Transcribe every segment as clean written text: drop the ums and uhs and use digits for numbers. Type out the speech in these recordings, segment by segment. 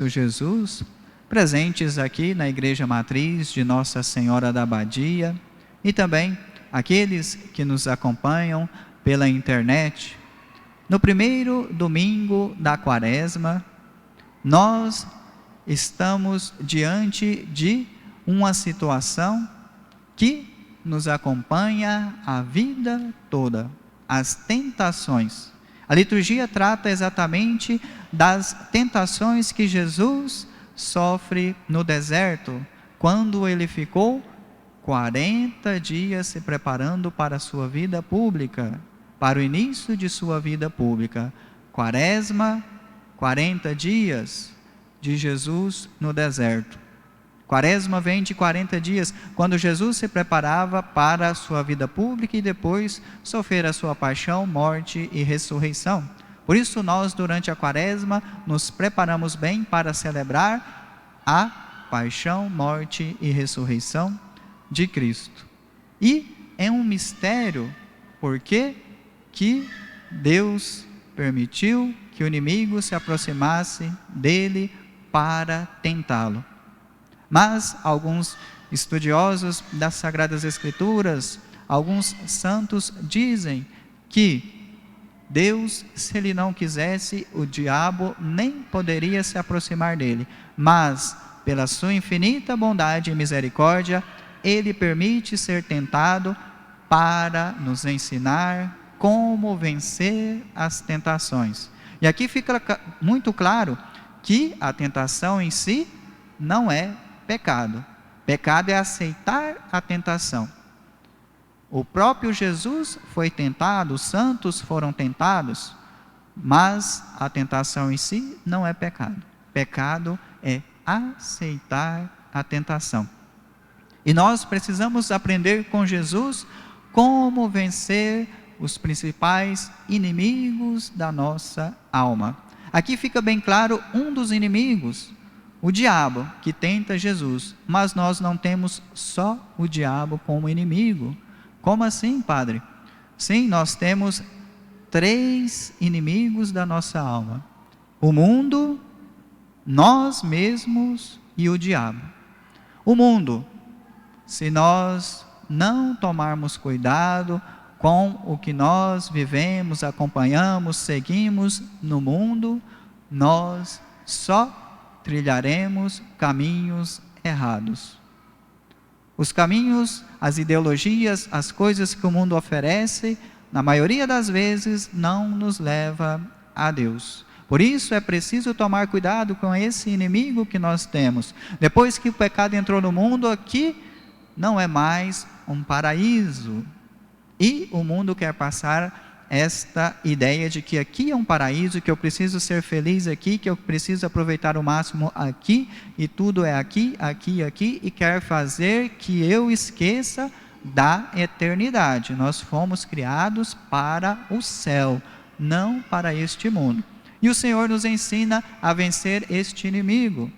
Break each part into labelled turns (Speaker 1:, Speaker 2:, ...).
Speaker 1: Jesus, presentes aqui na Igreja Matriz de Nossa Senhora da Abadia e também aqueles que nos acompanham pela internet. No primeiro domingo da Quaresma, nós estamos diante de uma situação que nos acompanha a vida toda, as tentações. A liturgia trata exatamente das tentações que Jesus sofre no deserto, quando ele ficou 40 dias se preparando para a sua vida pública, para o início de sua vida pública. Quaresma, 40 dias de Jesus no deserto. Quaresma vem de 40 dias, quando Jesus se preparava para a sua vida pública e depois sofrer a sua paixão, morte e ressurreição. Por isso nós, durante a Quaresma, nos preparamos bem para celebrar a paixão, morte e ressurreição de Cristo. E é um mistério porque que Deus permitiu que o inimigo se aproximasse dele para tentá-lo. Mas alguns estudiosos das Sagradas Escrituras, alguns santos dizem que Deus, se ele não quisesse, o diabo nem poderia se aproximar dele. Mas, pela sua infinita bondade e misericórdia, ele permite ser tentado para nos ensinar como vencer as tentações. E aqui fica muito claro que a tentação em si não é pecado. Pecado é aceitar a tentação. O próprio Jesus foi tentado, os santos foram tentados, mas a tentação em si não é pecado. Pecado é aceitar a tentação. E nós precisamos aprender com Jesus como vencer os principais inimigos da nossa alma. Aqui fica bem claro um dos inimigos, o diabo, que tenta Jesus. Mas nós não temos só o diabo como inimigo. Como assim, padre? Sim, nós temos 3 inimigos da nossa alma: o mundo, nós mesmos e o diabo. O mundo, se nós não tomarmos cuidado com o que nós vivemos, acompanhamos, seguimos no mundo, nós só trilharemos caminhos errados. Os caminhos, as ideologias, as coisas que o mundo oferece, na maioria das vezes, não nos leva a Deus. Por isso é preciso tomar cuidado com esse inimigo que nós temos. Depois que o pecado entrou no mundo, aqui não é mais um paraíso. E o mundo quer passar esta ideia de que aqui é um paraíso, que eu preciso ser feliz aqui, que eu preciso aproveitar o máximo aqui, e tudo é aqui, aqui, aqui, e quer fazer que eu esqueça da eternidade. Nós fomos criados para o céu, não para este mundo. E o Senhor nos ensina a vencer este inimigo.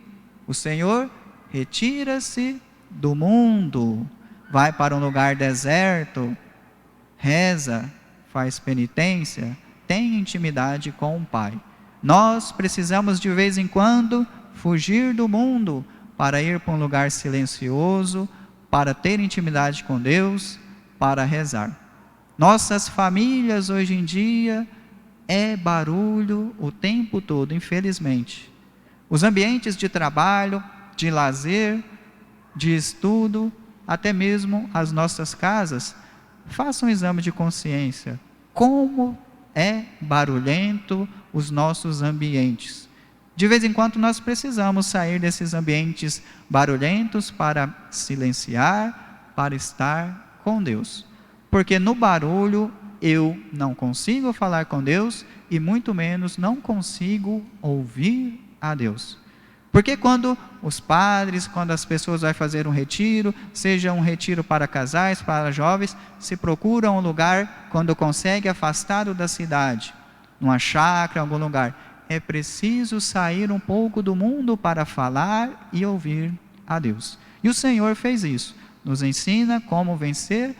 Speaker 1: O Senhor retira-se do mundo, vai para um lugar deserto, reza, faz penitência, tem intimidade com o Pai. Nós precisamos de vez em quando fugir do mundo para ir para um lugar silencioso, para ter intimidade com Deus, para rezar. Nossas famílias hoje em dia é barulho o tempo todo, infelizmente. Os ambientes de trabalho, de lazer, de estudo, até mesmo as nossas casas, façam um exame de consciência. Como é barulhento os nossos ambientes. De vez em quando nós precisamos sair desses ambientes barulhentos para silenciar, para estar com Deus. Porque no barulho eu não consigo falar com Deus e muito menos não consigo ouvir a Deus. Porque quando os padres, quando as pessoas vão fazer um retiro, seja um retiro para casais, para jovens, se procuram um lugar, quando consegue, afastado da cidade, numa chácara, algum lugar. É preciso sair um pouco do mundo para falar e ouvir a Deus. E o Senhor fez isso, nos ensina como vencer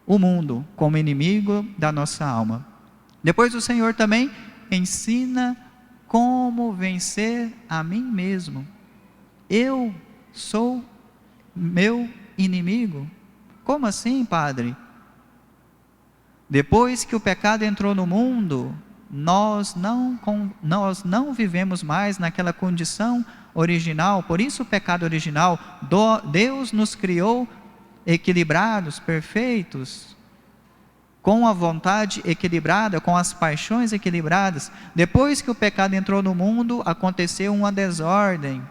Speaker 1: o mundo como inimigo da nossa alma. Depois o Senhor também ensina como vencer a mim mesmo. Eu sou meu inimigo. Como assim, Padre? Depois que o pecado entrou no mundo, nós não vivemos mais naquela condição original. Por isso o pecado original, Deus nos criou equilibrados, perfeitos, com a vontade equilibrada, com as paixões equilibradas. Depois que o pecado entrou no mundo, aconteceu uma desordem.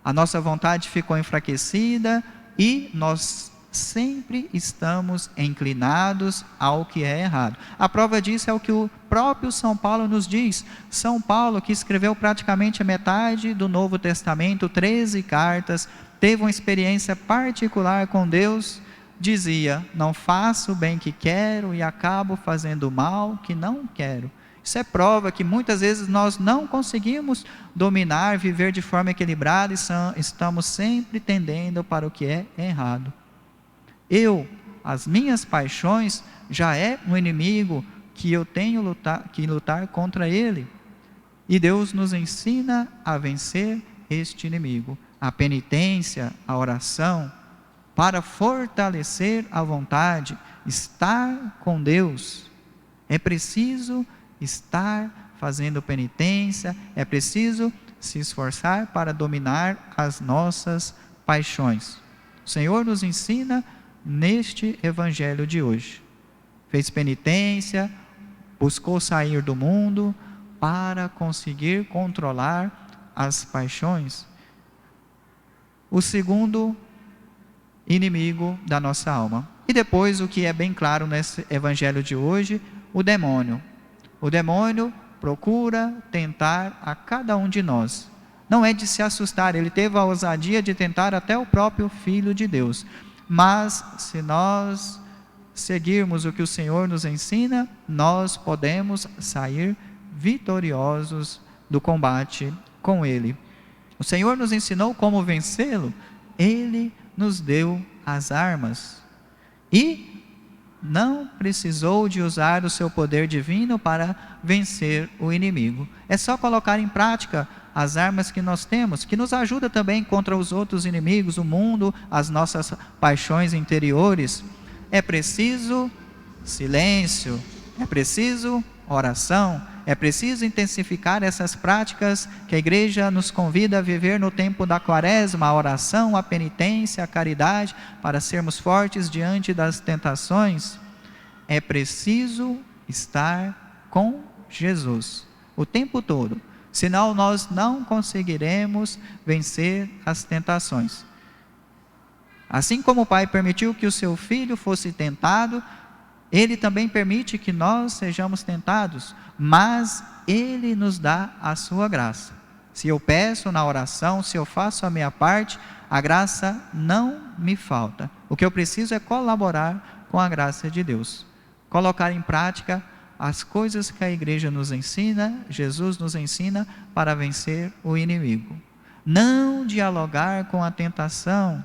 Speaker 1: A nossa vontade ficou enfraquecida e nós sempre estamos inclinados ao que é errado. A prova disso é o que o próprio São Paulo nos diz. São Paulo, que escreveu praticamente a metade do Novo Testamento, 13 cartas, teve uma experiência particular com Deus, dizia: não faço o bem que quero e acabo fazendo o mal que não quero. Isso é prova que muitas vezes nós não conseguimos dominar, viver de forma equilibrada e estamos sempre tendendo para o que é errado. As minhas paixões, já é um inimigo que eu tenho que lutar contra ele. E Deus nos ensina a vencer este inimigo. A penitência, a oração, para fortalecer a vontade, estar com Deus. É preciso estar fazendo penitência, é preciso se esforçar para dominar as nossas paixões. O Senhor nos ensina neste evangelho de hoje. Fez penitência, buscou sair do mundo para conseguir controlar as paixões. O segundo inimigo da nossa alma. E depois, o que é bem claro nesse evangelho de hoje, o demônio. O demônio procura tentar a cada um de nós. Não é de se assustar, ele teve a ousadia de tentar até o próprio Filho de Deus. Mas, se nós seguirmos o que o Senhor nos ensina, nós podemos sair vitoriosos do combate com Ele. O Senhor nos ensinou como vencê-lo, Ele nos deu as armas. E não precisou de usar o seu poder divino para vencer o inimigo. É só colocar em prática as armas que nós temos, que nos ajuda também contra os outros inimigos, o mundo, as nossas paixões interiores. É preciso silêncio, é preciso oração, é preciso intensificar essas práticas que a igreja nos convida a viver no tempo da quaresma, a oração, a penitência, a caridade, para sermos fortes diante das tentações. É preciso estar com Jesus o tempo todo, senão nós não conseguiremos vencer as tentações. Assim como o Pai permitiu que o seu Filho fosse tentado, Ele também permite que nós sejamos tentados, mas Ele nos dá a sua graça. Se eu peço na oração, se eu faço a minha parte, a graça não me falta. O que eu preciso é colaborar com a graça de Deus, colocar em prática as coisas que a igreja nos ensina, Jesus nos ensina para vencer o inimigo. Não dialogar com a tentação,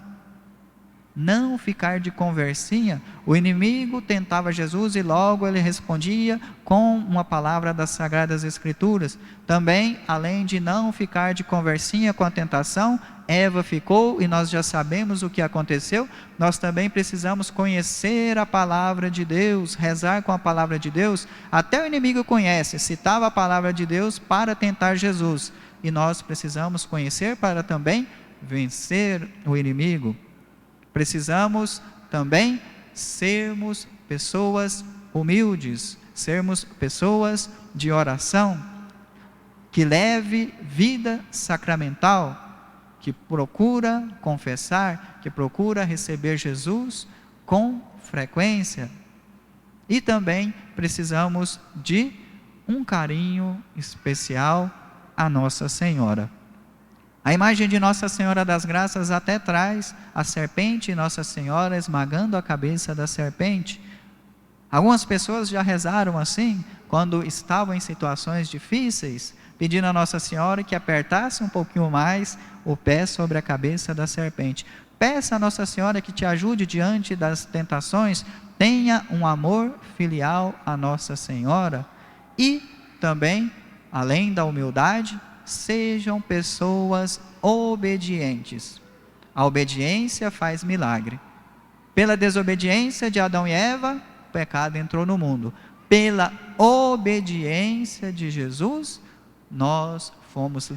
Speaker 1: não ficar de conversinha. O inimigo tentava Jesus e logo ele respondia com uma palavra das Sagradas Escrituras. Também, além de não ficar de conversinha com a tentação, Eva ficou e nós já sabemos o que aconteceu. Nós também precisamos conhecer a palavra de Deus, rezar com a palavra de Deus. Até o inimigo conhece, citava a palavra de Deus para tentar Jesus. E nós precisamos conhecer para também vencer o inimigo. Precisamos também sermos pessoas humildes, sermos pessoas de oração, que leve vida sacramental, que procura confessar, que procura receber Jesus com frequência. E também precisamos de um carinho especial à Nossa Senhora. A imagem de Nossa Senhora das Graças até traz a serpente e Nossa Senhora esmagando a cabeça da serpente. Algumas pessoas já rezaram assim, quando estavam em situações difíceis, pedindo a Nossa Senhora que apertasse um pouquinho mais o pé sobre a cabeça da serpente. Peça a Nossa Senhora que te ajude diante das tentações, tenha um amor filial a Nossa Senhora e também além da humildade, sejam pessoas obedientes. A obediência faz milagre. Pela desobediência de Adão e Eva, o pecado entrou no mundo. Pela obediência de Jesus, nós fomos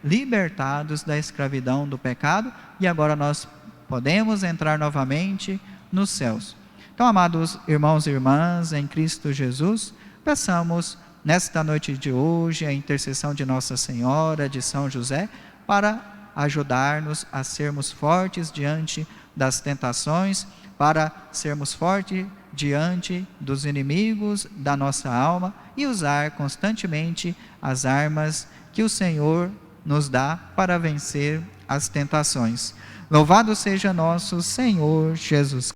Speaker 1: libertados da escravidão do pecado e agora nós podemos entrar novamente nos céus. Então, amados irmãos e irmãs em Cristo Jesus, peçamos nesta noite de hoje a intercessão de Nossa Senhora, de São José, para ajudar-nos a sermos fortes diante das tentações, para sermos fortes diante dos inimigos da nossa alma e usar constantemente as armas que o Senhor nos dá para vencer as tentações. Louvado seja nosso Senhor Jesus Cristo.